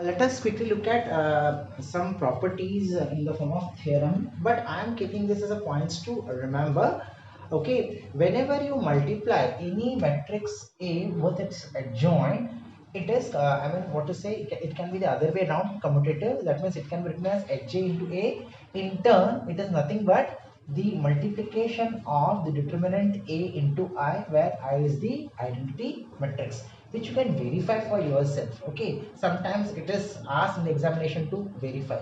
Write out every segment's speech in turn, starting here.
Let us quickly look at some properties in the form of theorem, but I am keeping this as a points to remember. Okay, whenever you multiply any matrix A with its adjoint, it is, I mean, what to say, it can be the other way around, commutative. That means it can be written as Hj into A. In turn, it is nothing but the multiplication of the determinant A into I, where I is the identity matrix, which you can verify for yourself. Okay, sometimes it is asked in the examination to verify.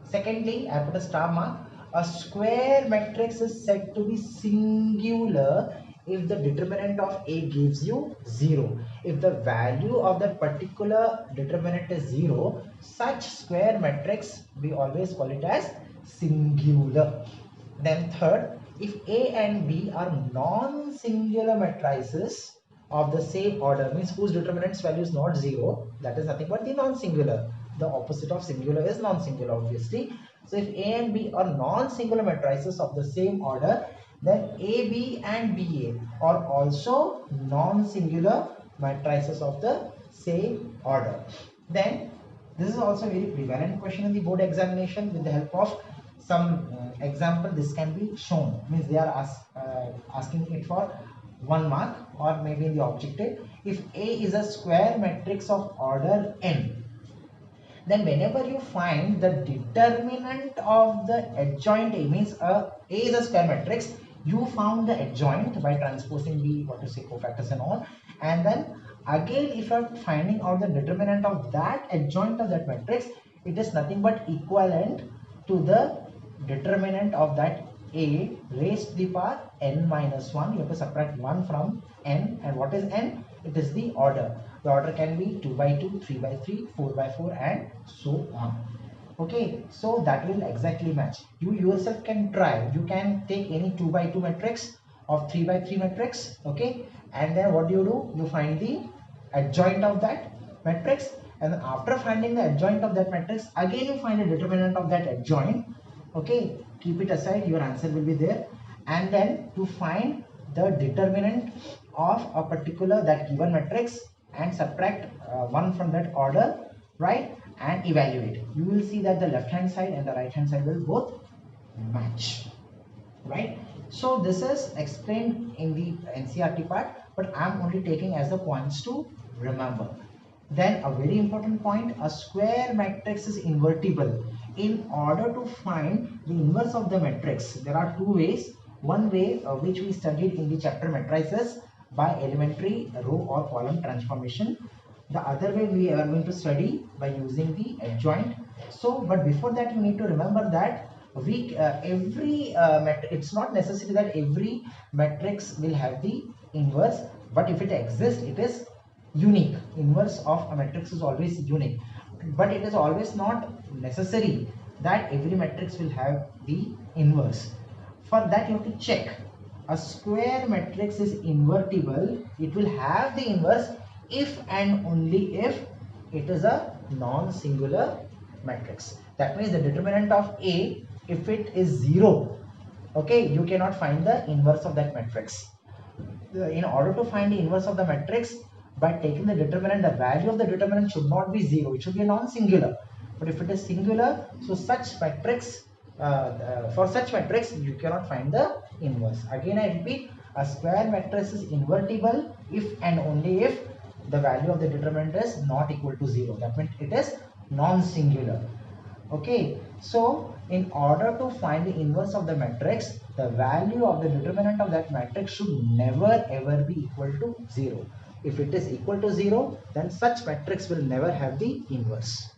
Secondly, I put a star mark. A square matrix is said to be singular if the determinant of A gives you 0. If the value of that particular determinant is 0, such square matrix we always call it as singular. Then third, if A and B are non-singular matrices of the same order, means whose determinant's value is not 0, that is nothing but the non-singular. The opposite of singular is non-singular, obviously. So if A and B are non-singular matrices of the same order, then AB and BA are also non-singular matrices of the same order. Then this is also a very prevalent question in the board examination. With the help of some example, this can be shown. Means they are asking it for 1 mark, or maybe in the objective. If A is a square matrix of order n, then whenever you find the determinant of the adjoint A, means A is a square matrix, you found the adjoint by transposing the cofactors and all, and then again if you are finding out the determinant of that adjoint of that matrix, it is nothing but equivalent to the determinant of that A raised to the power n minus 1. You have to subtract 1 from n, and what is n? It is the order. The order can be 2 by 2, 3 by 3, 4 by 4, and so on. Okay, so that will exactly match. You yourself can try. You can take any 2 by 2 matrix or 3 by 3 matrix. Okay, and then what do? You find the adjoint of that matrix, and then after finding the adjoint of that matrix, again you find the determinant of that adjoint. Okay, keep it aside, your answer will be there. And then to find the determinant of a particular that given matrix and subtract 1 from that order, right, and evaluate. You will see that the left hand side and the right hand side will both match, right? So this is explained in the NCERT part, but I am only taking as the points to remember. Then a very important point, a square matrix is invertible. In order to find the inverse of the matrix, there are two ways. One way which we studied in the chapter matrices by elementary row or column transformation. The other way we are going to study by using the adjoint. So, but before that you need to remember that it's not necessary that every matrix will have the inverse, but if it exists, it is unique. Inverse of a matrix is always unique, but it is always not necessary that every matrix will have the inverse. For that you have to check. A square matrix is invertible. It will have the inverse if and only if it is a non-singular matrix. That means the determinant of A, if it is 0, okay, you cannot find the inverse of that matrix. In order to find the inverse of the matrix, by taking the determinant, the value of the determinant should not be 0. It should be a non-singular. But if it is singular, so such matrix, for such matrix, you cannot find the inverse. Again, I repeat, a square matrix is invertible if and only if the value of the determinant is not equal to 0. That means it is non-singular. Okay, so in order to find the inverse of the matrix, the value of the determinant of that matrix should never ever be equal to 0. If it is equal to 0, then such matrix will never have the inverse.